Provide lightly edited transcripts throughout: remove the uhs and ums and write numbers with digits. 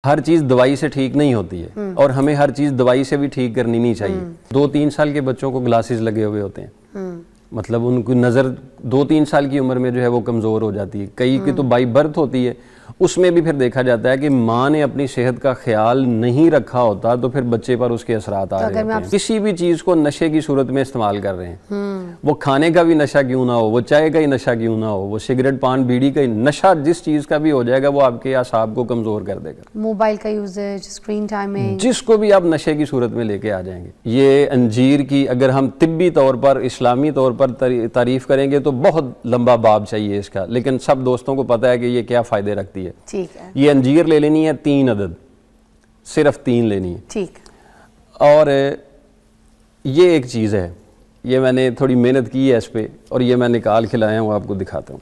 ہر چیز دوائی سے ٹھیک نہیں ہوتی ہے اور ہمیں ہر چیز دوائی سے بھی ٹھیک کرنی نہیں چاہیے. 2-3 سال کے بچوں کو گلاسز لگے ہوئے ہوتے ہیں, مطلب ان کی نظر 2-3 سال کی عمر میں جو ہے وہ کمزور ہو جاتی ہے. کئی کی تو بائی برتھ ہوتی ہے, اس میں بھی پھر دیکھا جاتا ہے کہ ماں نے اپنی صحت کا خیال نہیں رکھا ہوتا تو پھر بچے پر اس کے اثرات آ رہے ہوتے ہیں. کسی بھی چیز کو نشے کی صورت میں استعمال کر رہے ہیں, وہ کھانے کا بھی نشہ کیوں نہ ہو, وہ چائے کا ہی نشہ کیوں نہ ہو, وہ سگریٹ پان بیڑی کا نشہ جس چیز کا بھی ہو جائے گا وہ آپ کے اعصاب کو کمزور کر دے گا. موبائل کا یوزیج, اسکرین ٹائمنگ, جس کو بھی آپ نشے کی صورت میں لے کے آ جائیں گے. یہ انجیر کی اگر ہم طبی طور پر اسلامی طور پر تعریف کریں گے تو بہت لمبا باب چاہیے اس کا, لیکن سب دوستوں کو پتہ ہے کہ یہ کیا فائدے رکھتی ہے. ٹھیک ہے, یہ انجیر لے لینی ہے 3 عدد, صرف 3 لینی ہے. ٹھیک. اور یہ ایک چیز ہے, یہ میں نے تھوڑی محنت کی ہے اس پہ اور یہ میں نکال کے لایا ہوں, آپ کو دکھاتا ہوں.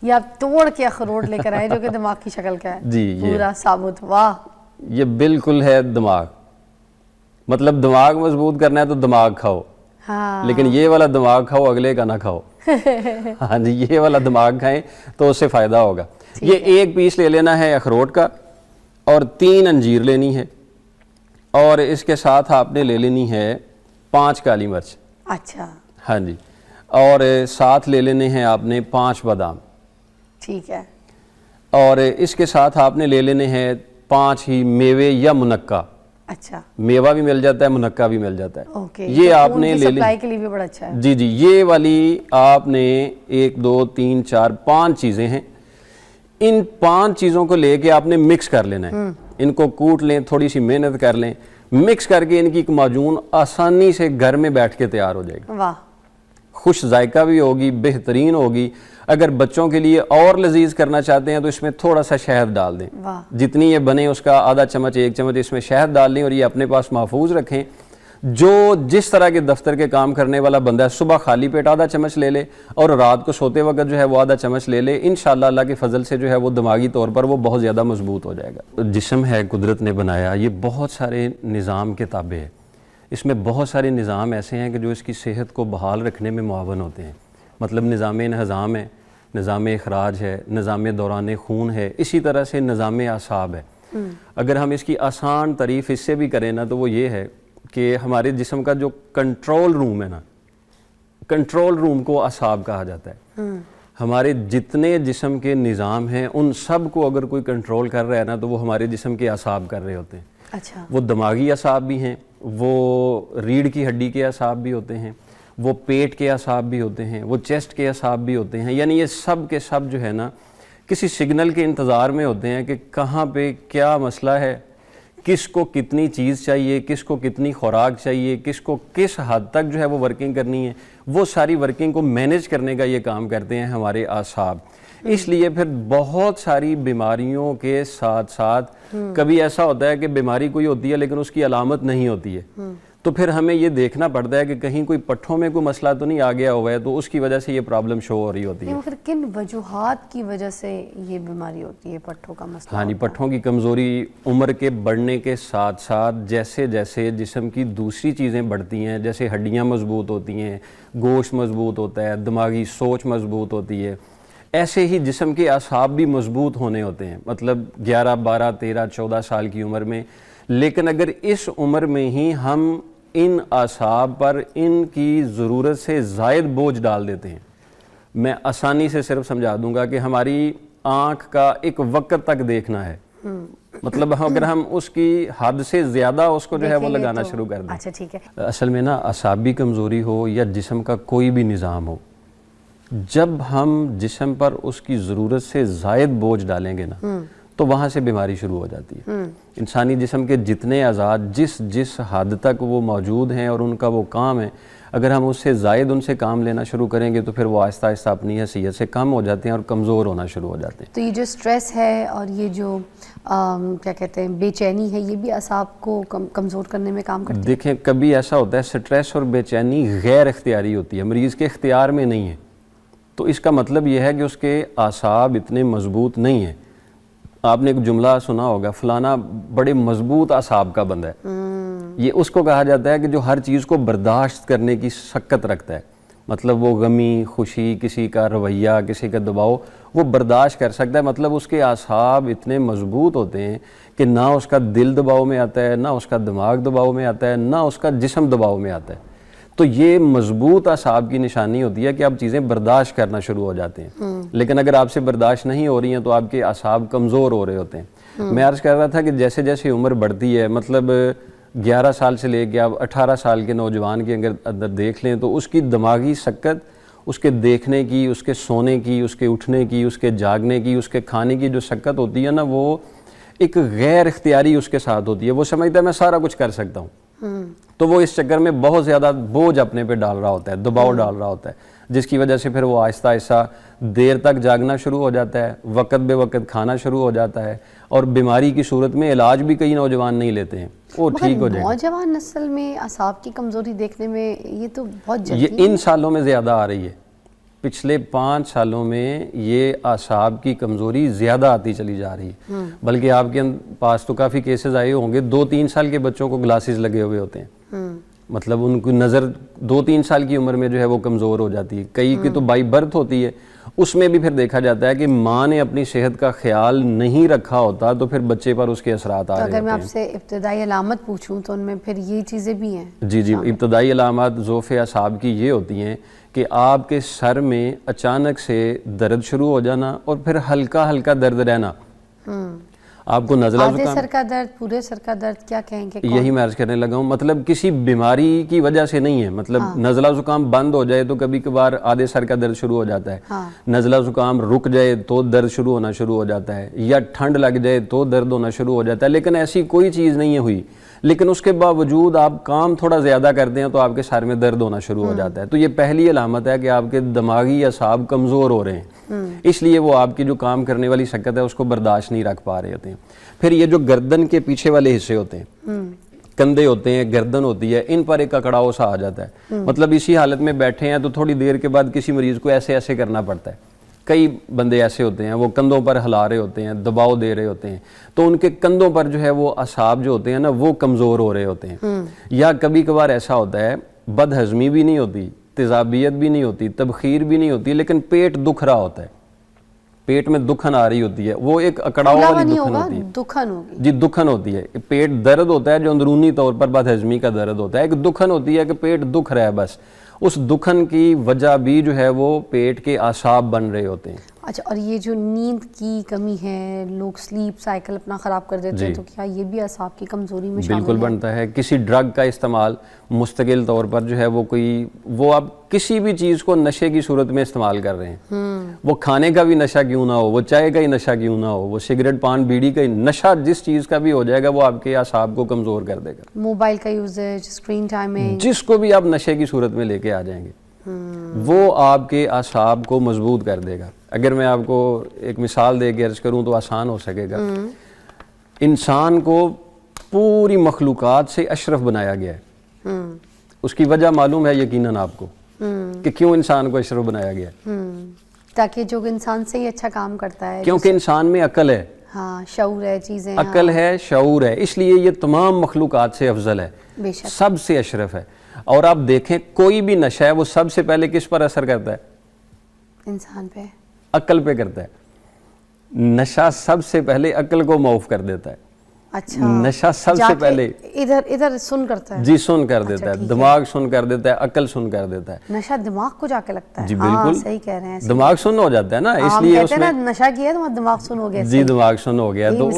یہ آپ توڑ کے اخروٹ لے کر آئے جو کہ دماغ کی شکل کا ہے. جی, پورا ثابت. واہ, یہ بالکل ہے دماغ. مطلب دماغ مضبوط کرنا ہے تو دماغ کھاؤ, لیکن یہ والا دماغ کھاؤ, اگلے کا نہ کھاؤ. ہاں جی, یہ والا دماغ کھائیں تو اس سے فائدہ ہوگا. یہ 1 پیس لے لینا ہے اخروٹ کا اور 3 انجیر لینی ہے, اور اس کے ساتھ آپ نے لے لینی ہے 5 کالی مرچ. اچھا, ہاں جی, اور ساتھ لے لینے ہیں آپ نے 5 بادام. ٹھیک ہے. اور اس کے ساتھ آپ نے لے لینے ہیں 5 ہی میوے یا منقع. اچھا, میوہ بھی مل جاتا ہے, منقع بھی مل جاتا ہے. اوکے, یہ آپ نے لے سپلائی کے لیے بھی بڑا اچھا ہے. جی جی, یہ والی آپ نے 1 2 3 4 5 چیزیں ہیں. ان 5 چیزوں کو لے کے آپ نے مکس کر لینا ہے. ان کو کوٹ لیں, تھوڑی سی محنت کر لیں, مکس کر کے ان کی ایک معجون آسانی سے گھر میں بیٹھ کے تیار ہو جائے گی. واہ, خوش ذائقہ بھی ہوگی, بہترین ہوگی. اگر بچوں کے لیے اور لذیذ کرنا چاہتے ہیں تو اس میں تھوڑا سا شہد ڈال دیں. جتنی یہ بنے اس کا آدھا چمچ 1 چمچ اس میں شہد ڈال دیں اور یہ اپنے پاس محفوظ رکھیں. جو جس طرح کے دفتر کے کام کرنے والا بندہ ہے, صبح خالی پیٹ آدھا چمچ لے لے اور رات کو سوتے وقت جو ہے وہ آدھا چمچ لے لے. انشاءاللہ اللہ کے فضل سے جو ہے وہ دماغی طور پر وہ بہت زیادہ مضبوط ہو جائے گا. جسم ہے قدرت نے بنایا, یہ بہت سارے نظام کے تابع ہے. اس میں بہت سارے نظام ایسے ہیں کہ جو اس کی صحت کو بحال رکھنے میں معاون ہوتے ہیں. مطلب نظام انہضام ہے, نظام اخراج ہے, نظام دوران خون ہے, اسی طرح سے نظام اعصاب ہے. اگر ہم اس کی آسان تعریف اس سے بھی کریں نا تو وہ یہ ہے کہ ہمارے جسم کا جو کنٹرول روم ہے نا, کنٹرول روم کو اعصاب کہا جاتا ہے. ہمارے جتنے جسم کے نظام ہیں ان سب کو اگر کوئی کنٹرول کر رہا ہے نا تو وہ ہمارے جسم کے اعصاب کر رہے ہوتے ہیں. اچھا, وہ دماغی اعصاب بھی ہیں, وہ ریڑھ کی ہڈی کے اعصاب بھی ہوتے ہیں, وہ پیٹ کے اعصاب بھی ہوتے ہیں, وہ چیسٹ کے اعصاب بھی ہوتے ہیں. یعنی یہ سب کے سب جو ہے نا کسی سگنل کے انتظار میں ہوتے ہیں کہ کہاں پہ کیا مسئلہ ہے, کس کو کتنی چیز چاہیے, کس کو کتنی خوراک چاہیے, کس کو کس حد تک جو ہے وہ ورکنگ کرنی ہے. وہ ساری ورکنگ کو مینیج کرنے کا یہ کام کرتے ہیں ہمارے اعصاب. اس لیے پھر بہت ساری بیماریوں کے ساتھ ساتھ کبھی ایسا ہوتا ہے کہ بیماری کوئی ہوتی ہے لیکن اس کی علامت نہیں ہوتی ہے, تو پھر ہمیں یہ دیکھنا پڑتا ہے کہ کہیں کوئی پٹھوں میں کوئی مسئلہ تو نہیں آ گیا ہوا ہے, تو اس کی وجہ سے یہ پرابلم شو ہو رہی ہوتی ہے. پھر کن وجوہات کی وجہ سے یہ بیماری ہوتی ہے, پٹھوں کا مسئلہ؟ ہاں جی, پٹھوں کی کمزوری عمر کے بڑھنے کے ساتھ ساتھ جیسے جیسے جسم کی دوسری چیزیں بڑھتی ہیں, جیسے ہڈیاں مضبوط ہوتی ہیں, گوشت مضبوط ہوتا ہے, دماغی سوچ مضبوط ہوتی ہے, ایسے ہی جسم کے اعصاب بھی مضبوط ہونے ہوتے ہیں. مطلب 11 12 13 14 سال کی عمر میں. لیکن اگر اس عمر میں ہی ہم ان اعصاب پر ان کی ضرورت سے زائد بوجھ ڈال دیتے ہیں, میں آسانی سے صرف سمجھا دوں گا کہ ہماری آنکھ کا ایک وقت تک دیکھنا ہے, مطلب اگر ہم اس کی حد سے زیادہ اس کو جو ہے وہ لگانا شروع کر دیں. اچھا ٹھیک ہے. اصل میں نا اعصابی کمزوری ہو یا جسم کا کوئی بھی نظام ہو, جب ہم جسم پر اس کی ضرورت سے زائد بوجھ ڈالیں گے نا تو وہاں سے بیماری شروع ہو جاتی ہے. انسانی جسم کے جتنے اعضاء جس حد تک وہ موجود ہیں اور ان کا وہ کام ہے, اگر ہم اس سے زائد ان سے کام لینا شروع کریں گے تو پھر وہ آہستہ آہستہ اپنی حیثیت سے کم ہو جاتے ہیں اور کمزور ہونا شروع ہو جاتے ہیں. تو یہ جو سٹریس ہے اور یہ جو کیا کہتے ہیں بے چینی ہے, یہ بھی اعصاب کو کمزور کرنے میں کام کرتی ہے؟ دیکھیں, کبھی ایسا ہوتا ہے سٹریس اور بے چینی غیر اختیاری ہوتی ہے, مریض کے اختیار میں نہیں ہے, تو اس کا مطلب یہ ہے کہ اس کے اعصاب اتنے مضبوط نہیں ہیں. آپ نے ایک جملہ سنا ہوگا, فلانا بڑے مضبوط اعصاب کا بندہ ہے. یہ اس کو کہا جاتا ہے کہ جو ہر چیز کو برداشت کرنے کی سکت رکھتا ہے. مطلب وہ غمی, خوشی, کسی کا رویہ, کسی کا دباؤ وہ برداشت کر سکتا ہے. مطلب اس کے اعصاب اتنے مضبوط ہوتے ہیں کہ نہ اس کا دل دباؤ میں آتا ہے، نہ اس کا دماغ دباؤ میں آتا ہے، نہ اس کا جسم دباؤ میں آتا ہے. تو یہ مضبوط اعصاب کی نشانی ہوتی ہے کہ آپ چیزیں برداشت کرنا شروع ہو جاتے ہیں. لیکن اگر آپ سے برداشت نہیں ہو رہی ہیں تو آپ کے اعصاب کمزور ہو رہے ہوتے ہیں. میں عرض کر رہا تھا کہ جیسے جیسے عمر بڑھتی ہے، مطلب 11 سال سے لے کے آپ 18 سال کے نوجوان کے اندر دیکھ لیں تو اس کی دماغی سکت، اس کے دیکھنے کی، اس کے سونے کی، اس کے اٹھنے کی، اس کے جاگنے کی، اس کے کھانے کی جو سکت ہوتی ہے نا، وہ ایک غیر اختیاری اس کے ساتھ ہوتی ہے. وہ سمجھتا ہے میں سارا کچھ کر سکتا ہوں. تو وہ اس چکر میں بہت زیادہ بوجھ اپنے پہ ڈال رہا ہوتا ہے، دباؤ ڈال رہا ہوتا ہے، جس کی وجہ سے پھر وہ آہستہ آہستہ دیر تک جاگنا شروع ہو جاتا ہے، وقت بے وقت کھانا شروع ہو جاتا ہے، اور بیماری کی صورت میں علاج بھی کئی نوجوان نہیں لیتے ہیں، وہ ٹھیک ہو جائے گا. نوجوان نسل میں اعصاب کی کمزوری دیکھنے میں یہ تو بہت یہ جلدی ان سالوں میں زیادہ آ رہی ہے. پچھلے 5 سالوں میں یہ اعصاب کی کمزوری زیادہ آتی چلی جا رہی ہے. بلکہ آپ کے پاس تو کافی کیسز آئے ہوں گے، 2-3 سال کے بچوں کو گلاسز لگے ہوئے ہوتے ہیں. مطلب ان کی نظر 2-3 سال کی عمر میں جو ہے وہ کمزور ہو جاتی ہے. کئی کی تو بائی برتھ ہوتی ہے. اس میں بھی پھر دیکھا جاتا ہے کہ ماں نے اپنی صحت کا خیال نہیں رکھا ہوتا تو پھر بچے پر اس کے اثرات آ رہے ہوتے ہیں. اگر میں آپ سے ابتدائی علامت پوچھوں تو ان میں پھر یہ چیزیں بھی ہیں؟ جی ابتدائی علامات ضعف اعصاب کی یہ ہوتی ہیں کہ آپ کے سر میں اچانک سے درد شروع ہو جانا اور پھر ہلکا ہلکا درد رہنا. آپ کو نزلہ آدھے زکام، سر کا درد، پورے سر کا درد، کیا کہیں گے؟ یہی میں عرض کرنے لگا ہوں. مطلب کسی بیماری کی وجہ سے نہیں ہے. مطلب نزلہ زکام بند ہو جائے تو کبھی کبھار آدھے سر کا درد شروع ہو جاتا ہے. نزلہ زکام رک جائے تو درد شروع ہونا شروع ہو جاتا ہے، یا ٹھنڈ لگ جائے تو درد ہونا شروع ہو جاتا ہے. لیکن ایسی کوئی چیز نہیں ہوئی، لیکن اس کے باوجود آپ کام تھوڑا زیادہ کرتے ہیں تو آپ کے سر میں درد ہونا شروع ہو جاتا ہے. تو یہ پہلی علامت ہے کہ آپ کے دماغی اعصاب کمزور ہو رہے ہیں، اس لیے وہ آپ کی جو کام کرنے والی سکت ہے اس کو برداشت نہیں رکھ پا رہے ہوتے ہیں. پھر یہ جو گردن کے پیچھے والے حصے ہوتے ہیں، کندھے ہوتے ہیں، گردن ہوتی ہے، ان پر ایک اکڑاؤ سا آ جاتا ہے. مطلب اسی حالت میں بیٹھے ہیں تو تھوڑی دیر کے بعد کسی مریض کو ایسے ایسے کرنا پڑتا ہے. کئی بندے ایسے ہوتے ہیں، وہ کندھوں پر ہلا رہے ہوتے ہیں، دباؤ دے رہے ہوتے ہیں، تو ان کے کندھوں پر جو ہے وہ اعصاب جو ہوتے ہیں نا وہ کمزور ہو رہے ہوتے ہیں. یا کبھی کبھار ایسا ہوتا ہے بد ہضمی بھی نہیں ہوتی، تیزابیت بھی نہیں ہوتی، تبخیر بھی نہیں ہوتی، لیکن پیٹ دکھ رہا ہوتا ہے، پیٹ میں دکھن آ رہی ہوتی ہے. وہ ایک اکڑاؤ والی دکھن ہوتی ہے. دکھن ہوگی جی دکھن ہوتی ہے. پیٹ درد ہوتا ہے جو اندرونی طور پر بد ہضمی کا درد ہوتا ہے. ایک دکھن ہوتی ہے کہ پیٹ دکھ رہا ہے بس. اس دکھن کی وجہ بھی جو ہے وہ پیٹ کے اعصاب بن رہے ہوتے ہیں. اچھا، اور یہ جو نیند کی کمی ہے، لوگ سلیپ سائیکل اپنا خراب کر دیتے ہیں، تو کیا یہ بھی اعصاب کی کمزوری میں شامل ہے؟ بالکل بنتا ہے. کسی ڈرگ کا استعمال مستقل طور پر جو ہے وہ آپ کسی بھی چیز کو نشے کی صورت میں استعمال کر رہے ہیں. وہ کھانے کا بھی نشہ کیوں نہ ہو، وہ چائے کا ہی نشہ کیوں نہ ہو، وہ سگریٹ پان بیڑی کا ہی نشہ جس چیز کا بھی ہو جائے گا وہ آپ کے اعصاب کو کمزور کر دے گا. موبائل کا یوزیج، اسکرین ٹائمنگ، جس کو بھی آپ نشے کی صورت میں لے کے آ جائیں گے وہ آپ کے اعصاب کو مضبوط کر دے گا. اگر میں آپ کو ایک مثال دے کے عرض کروں تو آسان ہو سکے گا. انسان کو پوری مخلوقات سے اشرف بنایا گیا ہے. اس کی وجہ معلوم ہے یقیناً آپ کو کہ کیوں انسان کو اشرف بنایا گیا ہے؟ تاکہ جو انسان سے ہی اچھا کام کرتا ہے، کیونکہ انسان میں عقل ہے، ہاں شعور ہے، چیزیں عقل ہے، شعور ہے، اس لیے یہ تمام مخلوقات سے افضل ہے، بے شک سب سے اشرف ہے. اور آپ دیکھیں کوئی بھی نشہ ہے وہ سب سے پہلے کس پر اثر کرتا ہے؟ انسان پہ، عقل پہ کرتا ہے. نشہ سب سے پہلے عقل کو معاف کر دیتا ہے. اچھا، نشہ سب سے پہلے ادھر سن کرتا ہے. جی سن کر دیتا ہے، دماغ سن کر دیتا ہے، عقل سن کر دیتا ہے. نشہ دماغ کو جا کے لگتا ہے. جی ہاں بالکل، صحیح کہہ رہے ہیں. دماغ سن ہو جاتا ہے نا، اس لیے اس میں نشہ کیا تو دماغ سن ہو گیا. جی دماغ سن ہو گیا تو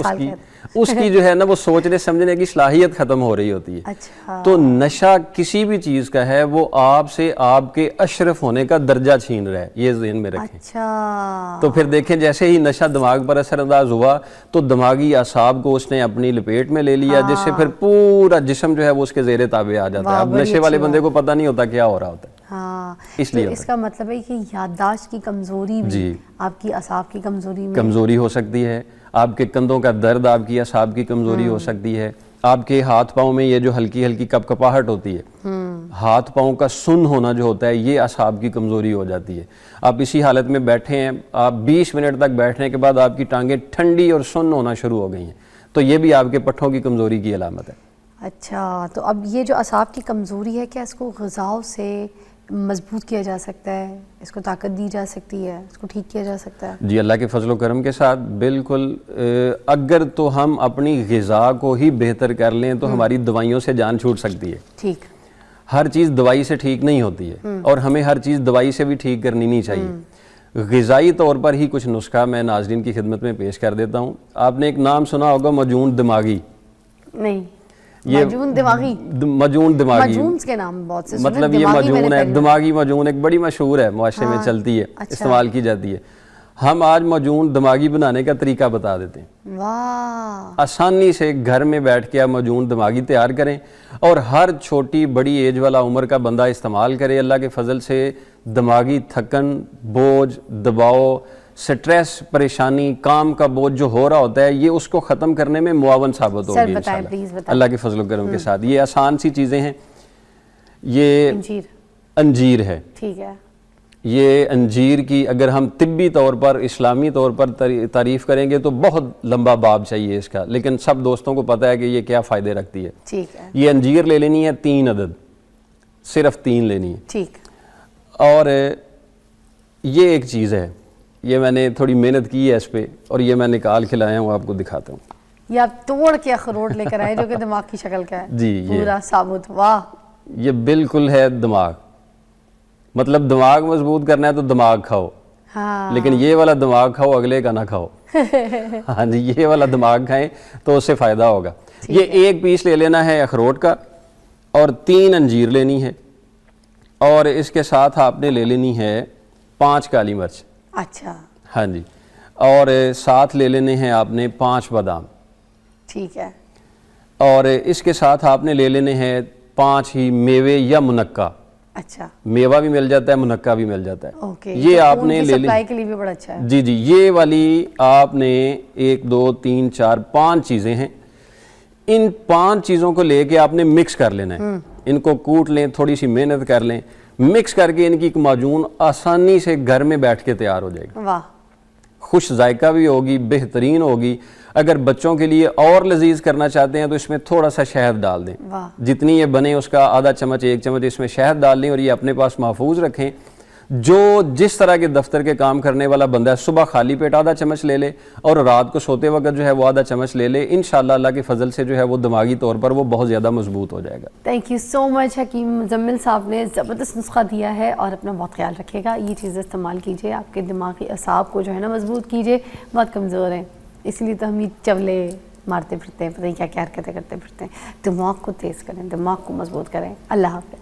اس کی جو ہے نا وہ سوچنے سمجھنے کی صلاحیت ختم ہو رہی ہوتی ہے. اچھا، تو نشہ کسی بھی چیز کا ہے وہ آپ سے آپ کے اشرف ہونے کا درجہ چھین رہا ہے، یہ ذہن میں رکھیں. اچھا، تو پھر دیکھیں جیسے ہی نشہ دماغ پر اثر انداز ہوا تو دماغی اعصاب کو اس نے اپنی لپیٹ میں لے لیا، جس سے پھر پورا جسم جو ہے وہ اس کے زیر تابع آ جاتا ہے. اب نشے والے بندے کو پتہ نہیں ہوتا کیا ہو رہا ہوتا ہے. ہاں، اس لیے اس کا مطلب ہے کہ یادداشت کی کمزوری بھی آپ کی اعصاب کی کمزوری میں کمزوری ہو سکتی ہے. آپ کے کندھوں کا درد آپ کی اعصاب کی کمزوری ہو سکتی ہے. آپ کے ہاتھ پاؤں میں یہ جو ہلکی ہلکی کپ کپاہٹ ہوتی ہے، ہاتھ پاؤں کا سن ہونا جو ہوتا ہے، یہ اعصاب کی کمزوری ہو جاتی ہے. آپ اسی حالت میں بیٹھے ہیں، آپ 20 منٹ تک بیٹھنے کے بعد آپ کی ٹانگیں ٹھنڈی اور سن ہونا شروع ہو گئی ہیں، تو یہ بھی آپ کے پٹھوں کی کمزوری کی علامت ہے. اچھا، تو اب یہ جو اعصاب کی کمزوری ہے کیا اس کو غذاؤں سے مضبوط کیا جا سکتا ہے، اس کو طاقت دی جا سکتی ہے، اس کو ٹھیک کیا جا سکتا ہے؟ جی اللہ کے فضل و کرم کے ساتھ بالکل. اگر تو ہم اپنی غذا کو ہی بہتر کر لیں تو ہماری دوائیوں سے جان چھوٹ سکتی ہے. ٹھیک. ہر چیز دوائی سے ٹھیک نہیں ہوتی ہے اور ہمیں ہر چیز دوائی سے بھی ٹھیک کرنی نہیں چاہیے. غذائی طور پر ہی کچھ نسخہ میں ناظرین کی خدمت میں پیش کر دیتا ہوں. آپ نے ایک نام سنا ہوگا معجون دماغی. نہیں. معجون دماغی. معجون دماغی معجونز کے نام بہت سے مطلب یہ معجون ہے، دماغی معجون ایک بڑی مشہور ہے، معاشرے میں چلتی ہے، استعمال کی جاتی ہے. ہم آج معجون دماغی بنانے کا طریقہ بتا دیتے ہیں. واہ. آسانی سے گھر میں بیٹھ کے آپ معجون دماغی تیار کریں اور ہر چھوٹی بڑی ایج والا عمر کا بندہ استعمال کرے. اللہ کے فضل سے دماغی تھکن، بوجھ، دباؤ، سٹریس، پریشانی، کام کا بوجھ جو ہو رہا ہوتا ہے یہ اس کو ختم کرنے میں معاون ثابت ہوگی انشاءاللہ اللہ کے فضل و کرم کے ساتھ. یہ آسان سی چیزیں ہیں. یہ انجیر ہے. ٹھیک ہے. یہ انجیر کی اگر ہم طبی طور پر، اسلامی طور پر تعریف کریں گے تو بہت لمبا باب چاہیے اس کا، لیکن سب دوستوں کو پتہ ہے کہ یہ کیا فائدے رکھتی ہے. ٹھیک ہے. یہ انجیر لے لینی ہے 3 عدد، صرف 3 لینی ہے. ٹھیک. اور یہ ایک چیز ہے، یہ میں نے تھوڑی محنت کی ہے اس پہ اور یہ میں نکال کے لایا ہوں، آپ کو دکھاتا ہوں. یہ آپ توڑ کے اخروٹ لے کر آئے جو کہ دماغ کی شکل کا ہے. جی پورا ثابت. واہ. یہ بالکل ہے دماغ. مطلب دماغ مضبوط کرنا ہے تو دماغ کھاؤ، لیکن یہ والا دماغ کھاؤ، اگلے کا نہ کھاؤ. ہاں جی، یہ والا دماغ کھائیں تو اس سے فائدہ ہوگا. یہ ایک پیس لے لینا ہے اخروٹ کا اور 3 انجیر لینی ہے اور اس کے ساتھ آپ نے لے لینی ہے 5 کالی مرچ. اچھا. ہاں جی. اور ساتھ لے لینے ہیں آپ نے 5 بادام. ٹھیک ہے. اور اس کے ساتھ آپ نے لے لینے ہیں 5 ہی میوے یا منقع. اچھا. میوہ بھی مل جاتا ہے، منقع بھی مل جاتا ہے. اوکے. یہ آپ نے لے سپلائی کے لیے بھی بڑا اچھا ہے. جی جی. یہ والی آپ نے 1 2 3 4 5 چیزیں ہیں. ان 5 چیزوں کو لے کے آپ نے مکس کر لینا ہے. ان کو کوٹ لیں، تھوڑی سی محنت کر لیں، مکس کر کے ان کی ایک معجون آسانی سے گھر میں بیٹھ کے تیار ہو جائے گا. واہ. خوش ذائقہ بھی ہوگی، بہترین ہوگی. اگر بچوں کے لیے اور لذیذ کرنا چاہتے ہیں تو اس میں تھوڑا سا شہد ڈال دیں. جتنی یہ بنے اس کا آدھا چمچ 1 چمچ اس میں شہد ڈال دیں اور یہ اپنے پاس محفوظ رکھیں. جو جس طرح کے دفتر کے کام کرنے والا بندہ ہے صبح خالی پیٹ آدھا چمچ لے لے اور رات کو سوتے وقت جو ہے وہ آدھا چمچ لے لے. انشاءاللہ اللہ کے فضل سے جو ہے وہ دماغی طور پر وہ بہت زیادہ مضبوط ہو جائے گا. تھینک یو سو مچ حکیم مزمل صاحب نے زبردست نسخہ دیا ہے اور اپنا بہت خیال رکھیے گا. یہ چیزیں استعمال کیجیے، آپ کے دماغی اعصاب کو جو ہے نا مضبوط کیجیے. بہت کمزور ہیں اس لیے تو ہم یہ چولے مارتے پھرتے ہیں، پتہ نہیں کیا کیا حرکتیں کرتے پھرتے ہیں. دماغ کو تیز کریں، دماغ کو مضبوط کریں. اللہ حافظ.